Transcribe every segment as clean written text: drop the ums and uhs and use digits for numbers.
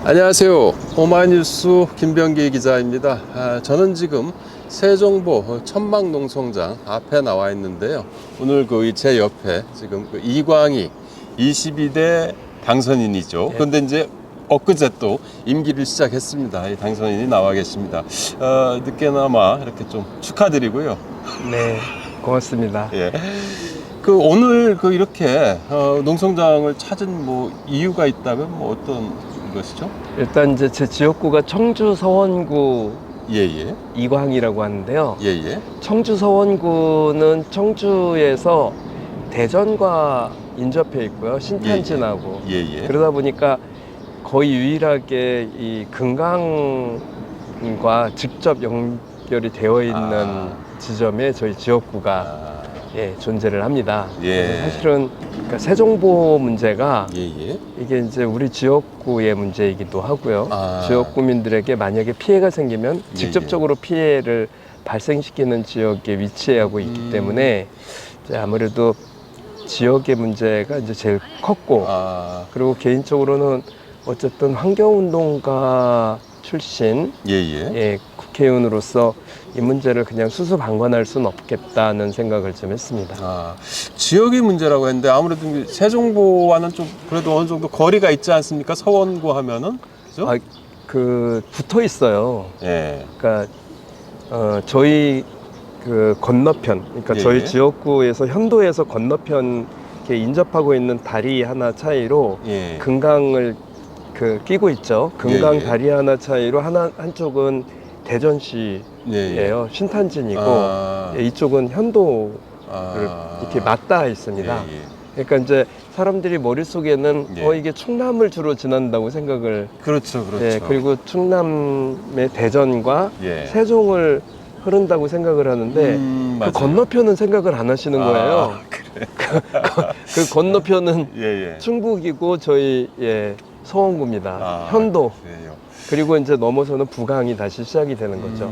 안녕하세요. 오마이뉴스 김병기 기자입니다. 저는 지금 세종보 천막농성장 앞에 나와 있는데요. 오늘 제 옆에 지금 이광희 22대 당선인이죠. 네. 그런데 이제 엊그제 또 임기를 시작했습니다. 이 당선인이 나와 계십니다. 늦게나마 이렇게 좀 축하드리고요. 네, 고맙습니다. 예. 오늘 이렇게 농성장을 찾은 이유가 있다면 어떤 것이죠? 일단 이제 제 지역구가 청주 서원구 예예. 이광이라고 하는데요. 예예. 청주 서원구는 청주에서 대전과 인접해 있고요. 신탄진하고. 예예. 그러다 보니까 거의 유일하게 이 금강과 직접 연결이 되어 있는 지점에 저희 지역구가 존재를 합니다. 예. 그래서 사실은 그러니까 세종보 문제가 예예. 이게 이제 우리 지역구의 문제이기도 하고요. 아. 지역구민들에게 만약에 피해가 생기면 예, 직접적으로 피해를 발생시키는 지역에 위치하고 있기 때문에 이제 아무래도 지역의 문제가 이제 제일 컸고, 그리고 개인적으로는 어쨌든 환경운동가 출신 예예. 국회의원으로서 이 문제를 그냥 수수방관할 수는 없겠다는 생각을 좀 했습니다. 지역의 문제라고 했는데 아무래도 세종보와는 좀 그래도 어느 정도 거리가 있지 않습니까? 서원구 하면은 그죠? 붙어 있어요. 예. 그러니까 저희 건너편, 그러니까 예. 저희 지역구에서 현도에서 건너편 이렇게 인접하고 있는 다리 하나 차이로 예. 금강을 끼고 있죠. 금강 예. 다리 하나 차이로 한쪽은 대전시예요. 예. 신탄진이고 이쪽은 현도를 이렇게 맞닿아 있습니다. 예. 그러니까 이제 사람들이 머릿속에는 예. 이게 충남을 주로 지난다고 생각을. 그렇죠. 그리고 충남의 대전과 예. 세종을 흐른다고 생각을 하는데 맞아요. 건너편은 생각을 안 하시는 거예요. 그래. 그 건너편은 예예. 충북이고 저희 서원구입니다. 현도. 그래요. 그리고 이제 넘어서는 부강이 다시 시작이 되는 거죠.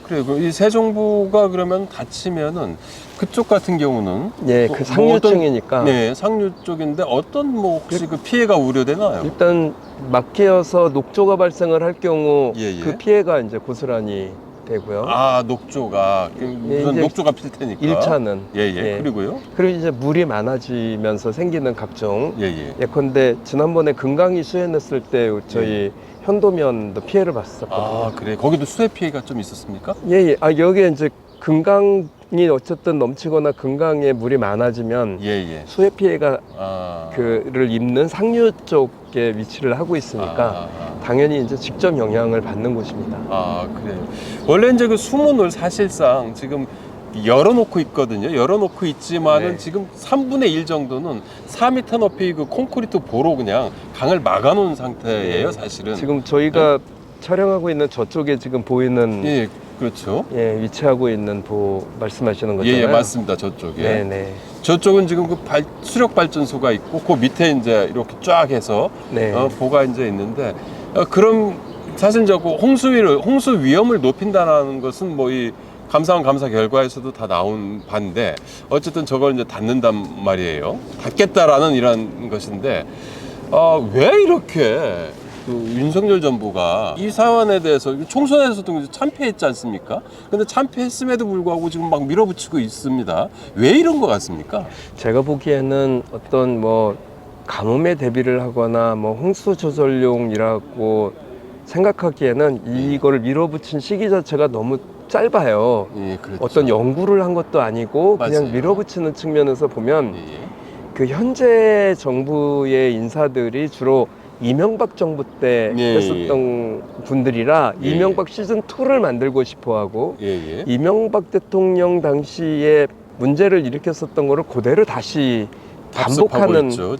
그래요. 이 세종보가 그러면 닫히면은 그쪽 같은 경우는 그 상류층이니까. 네, 상류 쪽인데 어떤 혹시 피해가 우려되나요? 일단 막히어서 녹조가 발생을 할 경우 예예. 그 피해가 이제 고스란히 되고요. 녹조가 무슨 이제 녹조가 필 테니까. 1차는 예예. 그리고요? 그리고 이제 물이 많아지면서 생기는 각종 예예. 예컨대 지난번에 금강이 수해냈을 때 저희 현도면도 피해를 봤었거든요. 그래. 거기도 수해 피해가 좀 있었습니까? 여기에 이제 금강이 어쨌든 넘치거나 금강에 물이 많아지면 예예. 수해 피해가 를 입는 상류 쪽에 위치를 하고 있으니까 당연히 이제 직접 영향을 받는 곳입니다. 그래요. 원래 이제 수문을 사실상 지금 열어놓고 있거든요. 열어놓고 있지만은 지금 3분의 1 정도는 4m 높이 콘크리트 보로 그냥 강을 막아놓은 상태예요, 사실은. 지금 저희가 촬영하고 있는 저쪽에 지금 보이는 예, 그렇죠. 위치하고 있는 말씀하시는 거잖아요. 예, 맞습니다. 저쪽에. 네네. 저쪽은 지금 수력 발전소가 있고 그 밑에 이제 이렇게 쫙 해서 보가 이제 있는데 그럼 사실 홍수 위험을 높인다는 것은 이 감사원 감사 결과에서도 다 나온 바인데 어쨌든 저걸 이제 닫는단 말이에요. 닫겠다라는 이런 것인데 왜 이렇게 윤석열 정부가 이 사안에 대해서 총선에서도 참패했지 않습니까? 근데 참패했음에도 불구하고 지금 막 밀어붙이고 있습니다. 왜 이런 것 같습니까? 제가 보기에는 어떤 가뭄에 대비를 하거나 홍수 조절용이라고 생각하기에는 이거를 밀어붙인 시기 자체가 너무 짧아요. 그렇죠. 어떤 연구를 한 것도 아니고 맞아요. 그냥 밀어붙이는 측면에서 보면 예. 현재 정부의 인사들이 주로 이명박 정부 때 했었던 분들이라 이명박 시즌 2를 만들고 싶어하고 이명박 대통령 당시에 문제를 일으켰었던 거를 그대로 다시 반복하는 있죠,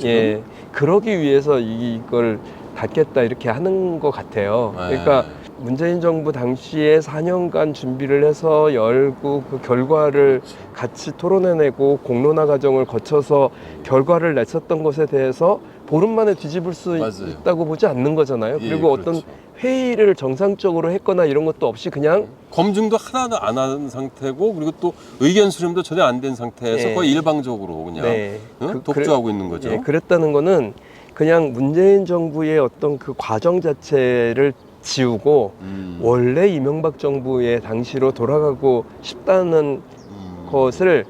그러기 위해서 이걸 닫겠다 이렇게 하는 것 같아요. 그러니까 문재인 정부 당시에 4년간 준비를 해서 열고 그 결과를 같이 토론해내고 공론화 과정을 거쳐서 결과를 냈었던 것에 대해서 보름 만에 뒤집을 수 있다고 보지 않는 거잖아요. 그리고 어떤 회의를 정상적으로 했거나 이런 것도 없이 그냥 검증도 하나도 안 한 상태고 그리고 또 의견 수렴도 전혀 안 된 상태에서 거의 일방적으로 그냥 독주하고 있는 거죠. 그랬다는 거는 그냥 문재인 정부의 어떤 그 과정 자체를 지우고 원래 이명박 정부의 당시로 돌아가고 싶다는 것을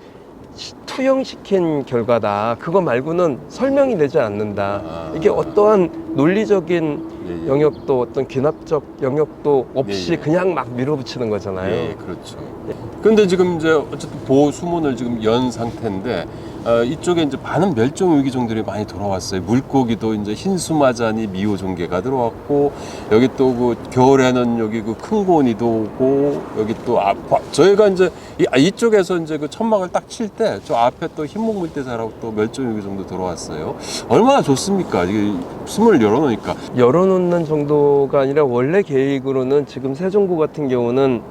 투영시킨 결과다. 그거 말고는 설명이 되지 않는다. 이게 어떠한 논리적인 예, 예. 영역도 어떤 귀납적 영역도 없이 예, 예. 그냥 막 밀어붙이는 거잖아요. 예, 그렇죠. 근데 지금 이제 어쨌든 보호 수문을 지금 연 상태인데 이쪽에 이제 많은 멸종 위기종들이 많이 돌아왔어요. 물고기도 이제 흰수마자니 미호종계가 들어왔고 여기 또 그 겨울에는 여기 그 큰 고니도 오고 여기 또 저희가 이제 이쪽에서 이제 그 천막을 딱 칠 때 저 앞에 또 흰목물대사라고 또 멸종 위기종도 들어왔어요. 얼마나 좋습니까? 이게 수문을 열어놓으니까. 열어놓는 정도가 아니라 원래 계획으로는 지금 새정부 같은 경우는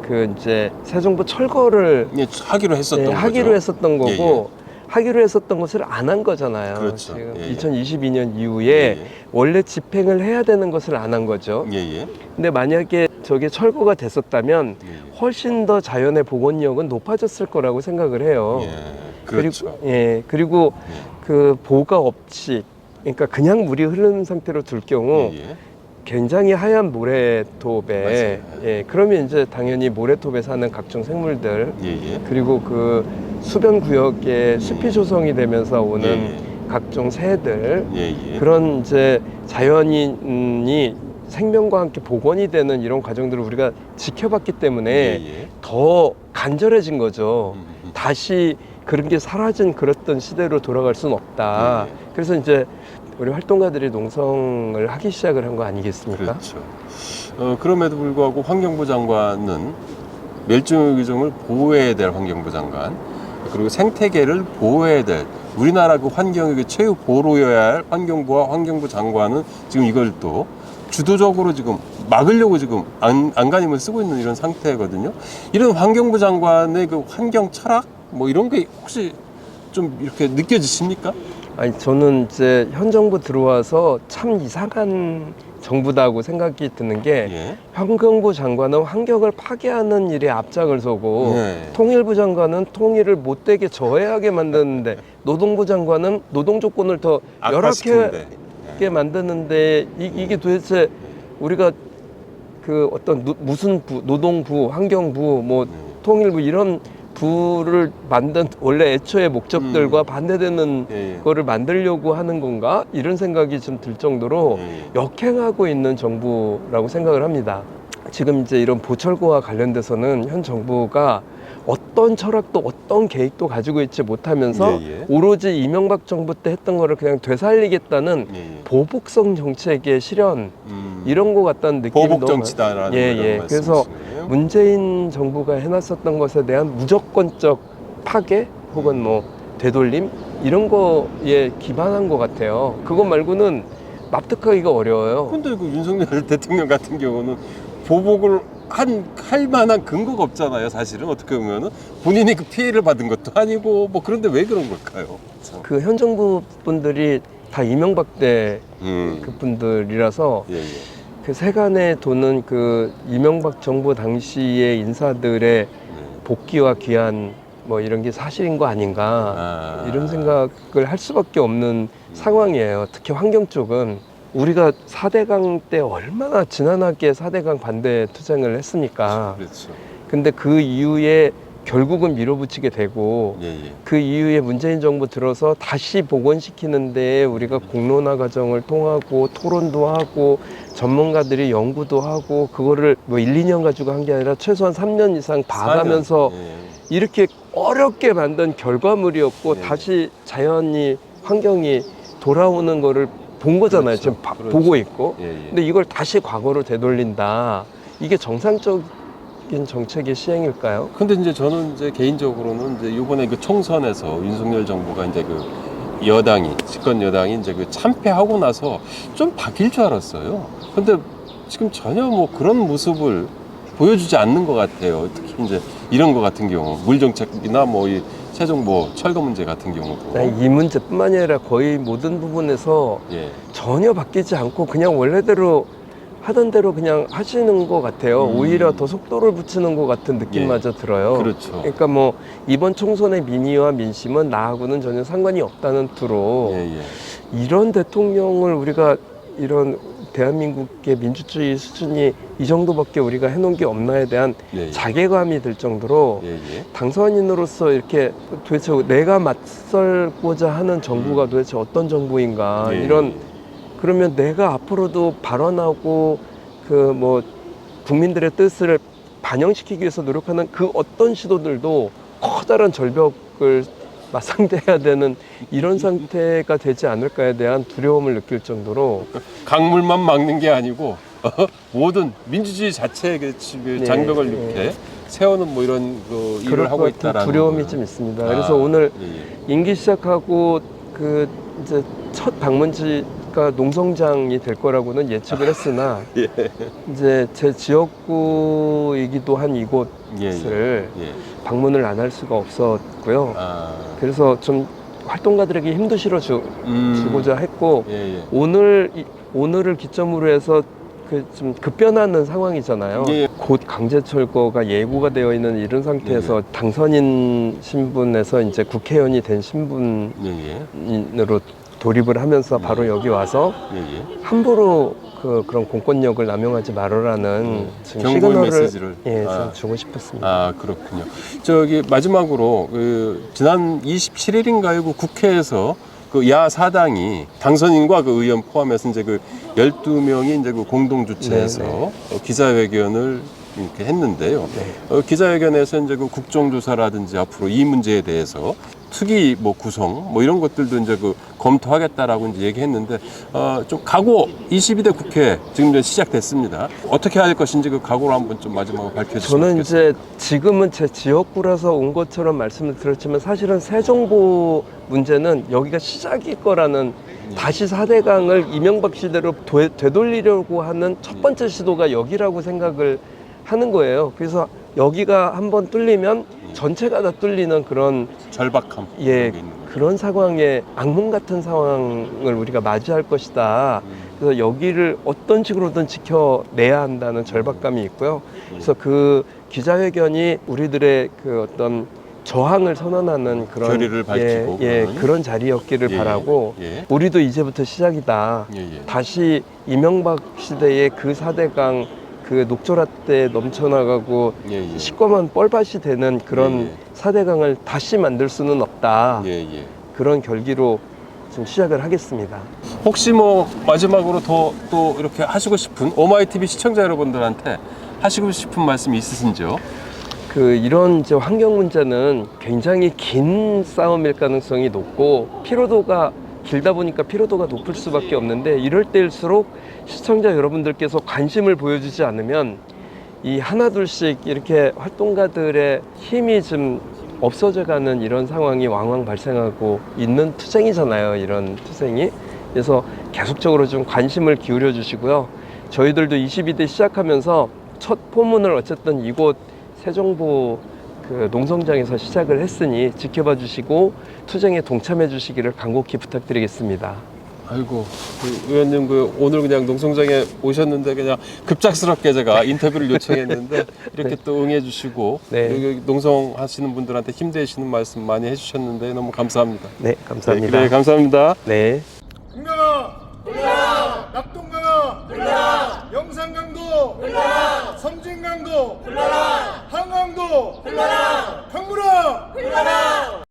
그 이제 새정부 철거를 예, 하기로 했었던 거죠. 하기로 했었던 거고 예, 예. 하기로 했었던 것을 안 한 거잖아요. 그렇죠. 지금 예, 예. 2022년 이후에 예, 예. 원래 집행을 해야 되는 것을 안 한 거죠. 예, 예. 근데 만약에 저게 철거가 됐었다면 예. 훨씬 더 자연의 복원력은 높아졌을 거라고 생각을 해요. 예, 그렇죠. 그리고 예. 그 보가 없이 그러니까 그냥 물이 흐르는 상태로 둘 경우 예, 예. 굉장히 하얀 모래톱에 맞아요. 그러면 이제 당연히 모래톱에 사는 각종 생물들 예, 예. 그리고 그 수변 구역에 숲이 조성이 되면서 오는 예, 각종 새들 예, 예. 그런 이제 자연이 생명과 함께 복원이 되는 이런 과정들을 우리가 지켜봤기 때문에 예, 예. 더 간절해진 거죠. 음. 다시 그런 게 사라진 그랬던 시대로 돌아갈 수는 없다. 예. 그래서 이제 우리 활동가들이 농성을 하기 시작을 한 거 아니겠습니까? 그렇죠. 그럼에도 불구하고 환경부 장관은 멸종위기종을 보호해야 될 환경부 장관, 그리고 생태계를 보호해야 될 우리나라 그 환경의 최후 보루여야 할 환경부와 환경부 장관은 지금 이걸 또 주도적으로 지금 막으려고 지금 안간힘을 쓰고 있는 이런 상태거든요. 이런 환경부 장관의 그 환경 철학 뭐 이런 게 혹시 좀 이렇게 느껴지십니까? 아니 저는 이제 현 정부 들어와서 참 이상한 정부다고 생각이 드는 게 예. 환경부 장관은 환경을 파괴하는 일에 앞장을 서고 예. 통일부 장관은 통일을 못되게 저해하게 만드는데 노동부 장관은 노동 조건을 더 악화시키는데. 열악하게 만드는데 이게 도대체 우리가 그 어떤 무슨 부, 노동부, 환경부, 뭐 통일부 이런 부를 만든 원래 애초의 목적들과 반대되는 예, 예. 거를 만들려고 하는 건가? 이런 생각이 좀 들 정도로 예. 역행하고 있는 정부라고 생각을 합니다. 지금 이제 이런 보철고와 관련돼서는 현 정부가 어떤 철학도 어떤 계획도 가지고 있지 못하면서 예, 예. 오로지 이명박 정부 때 했던 거를 그냥 되살리겠다는 예, 예. 보복성 정책의 실현 이런 거 같다는 느낌이 보복 너무 정치다라는 이런 그래서 말씀이시네요. 문재인 정부가 해놨었던 것에 대한 무조건적 파괴 혹은 뭐 되돌림 이런 거에 기반한 것 같아요. 그것 말고는 납득하기가 어려워요. 근데 그 윤석열 대통령 같은 경우는 보복을 할 만한 근거가 없잖아요. 사실은 어떻게 보면은 본인이 그 피해를 받은 것도 아니고 뭐 그런데 왜 그런 걸까요? 참. 그 현 정부 분들이 다 이명박 때 그 분들이라서 예, 예. 그 세간에 도는 그 이명박 정부 당시의 인사들의 복귀와 귀환 뭐 이런 게 사실인 거 아닌가 이런 생각을 할 수밖에 없는 상황이에요. 특히 환경 쪽은 우리가 4대강 때 얼마나 지난하게 4대강 반대 투쟁을 했습니까? 그렇죠. 근데 그 이후에 결국은 밀어붙이게 되고 예, 예. 그 이후에 문재인 정부 들어서 다시 복원시키는 데 우리가 공론화 과정을 통하고 토론도 하고 전문가들이 연구도 하고 그거를 뭐 1, 2년 가지고 한 게 아니라 최소한 3년 이상 봐가면서 4년. 예. 이렇게 어렵게 만든 결과물이었고 네. 다시 자연이 환경이 돌아오는 거를 본 거잖아요. 그렇죠. 지금 그렇죠. 보고 있고. 예, 예. 근데 이걸 다시 과거로 되돌린다. 이게 정상적인 정책의 시행일까요? 근데 이제 저는 이제 개인적으로는 이제 이번에 그 총선에서 윤석열 정부가 이제 그 여당이 집권 여당이 이제 그 참패하고 나서 좀 바뀔 줄 알았어요. 근데 지금 전혀 뭐 그런 모습을 보여주지 않는 것 같아요. 특히 이제 이런 것 같은 경우 물 정책이나 뭐 이 최종 뭐 철거 문제 같은 경우도 이 문제뿐만이 아니라 거의 모든 부분에서 예. 전혀 바뀌지 않고 그냥 원래대로 하던 대로 그냥 하시는 것 같아요. 오히려 더 속도를 붙이는 것 같은 느낌마저 들어요. 그렇죠. 그러니까 뭐 이번 총선의 민의와 민심은 나하고는 전혀 상관이 없다는 투로 이런 대통령을 우리가 이런 대한민국의 민주주의 수준이 이 정도밖에 우리가 해놓은 게 없나에 대한 자괴감이 들 정도로 당선인으로서 이렇게 도대체 내가 맞설고자 하는 정부가 도대체 어떤 정부인가 이런 그러면 내가 앞으로도 발언하고 그 뭐 국민들의 뜻을 반영시키기 위해서 노력하는 그 어떤 시도들도 커다란 절벽을 맞상대해야 되는 이런 상태가 되지 않을까에 대한 두려움을 느낄 정도로 강물만 막는 게 아니고 모든 민주주의 자체의 그 장벽을 이렇게 세우는 뭐 이런 그 일을 하고 있다라는 두려움이 거예요. 좀 있습니다. 그래서 오늘 임기 시작하고 그 이제 첫 방문지가 농성장이 될 거라고는 예측을 했으나 이제 제 지역구이기도 한 이곳을 방문을 안 할 수가 없었고요. 그래서 좀 활동가들에게 힘도 실어주고자 했고 오늘을 기점으로 해서 그 좀 급변하는 상황이잖아요. 곧 강제철거가 예고가 되어 있는 이런 상태에서 당선인 신분에서 이제 국회의원이 된 신분으로 돌입을 하면서 바로 여기 와서 함부로 그런 공권력을 남용하지 말아라는 경고의 메시지를 좀 주고 싶었습니다. 아, 그렇군요. 저기 마지막으로 그 지난 27일인가요? 그 국회에서 그 야사당이 당선인과 그 의원 포함해서 이제 그 12명이 이제 그 공동 주최해서 기자회견을 이렇게 했는데요. 기자회견에서 이제 그 국정조사라든지 앞으로 이 문제에 대해서 특위 뭐 구성 뭐 이런 것들도 이제 그 검토하겠다라고 이제 얘기했는데 좀 각오 22대 국회 지금 이제 시작됐습니다. 어떻게 할 것인지 그 각오를 한번 좀 마지막으로 밝혀주시면 저는 좋겠습니다. 이제 지금은 제 지역구라서 온 것처럼 말씀을 드렸지만 사실은 새 정부 문제는 여기가 시작일 거라는 다시 4대강을 이명박 시대로 되돌리려고 하는 첫 번째 시도가 여기라고 생각을 하는 거예요. 그래서 여기가 한번 뚫리면 전체가 다 뚫리는 그런 절박함. 그런 상황에 악몽 같은 상황을 우리가 맞이할 것이다. 그래서 여기를 어떤 식으로든 지켜내야 한다는 절박감이 있고요. 그래서 그 기자회견이 우리들의 그 어떤 저항을 선언하는 그런 결의를 밝히고 그런 자리였기를 바라고 우리도 이제부터 시작이다. 다시 이명박 시대의 그 4대강 그 녹조라 때 넘쳐나가고 시꺼먼 뻘밭이 되는 그런 4대강을 다시 만들 수는 없다. 그런 결기로 좀 시작을 하겠습니다. 혹시 뭐 마지막으로 또 이렇게 하시고 싶은 오마이TV 시청자 여러분들한테 하시고 싶은 말씀이 있으신지요? 이런 이제 환경 문제는 굉장히 긴 싸움일 가능성이 높고 피로도가 길다 보니까 피로도가 높을 수밖에 없는데 이럴 때일수록 시청자 여러분들께서 관심을 보여주지 않으면 이 하나둘씩 이렇게 활동가들의 힘이 좀 없어져가는 이런 상황이 왕왕 발생하고 있는 투쟁이잖아요. 이런 투쟁이. 그래서 계속적으로 좀 관심을 기울여 주시고요. 저희들도 22대 시작하면서 첫 포문을 어쨌든 이곳 새정부 그 농성장에서 시작을 했으니 지켜봐 주시고 투쟁에 동참해 주시기를 간곡히 부탁드리겠습니다. 아이고, 그 의원님 오늘 그냥 농성장에 오셨는데 그냥 급작스럽게 제가 인터뷰를 요청했는데 이렇게 또 응해주시고 여기 농성하시는 분들한테 힘내시는 말씀 많이 해주셨는데 너무 감사합니다. 네, 감사합니다. 네, 감사합니다. 네. 금강아 불러라, 낙동강아 불러라, 영산강도 불러라, 섬진강도 불러라, 한강도 불러라, 강물아 불러라.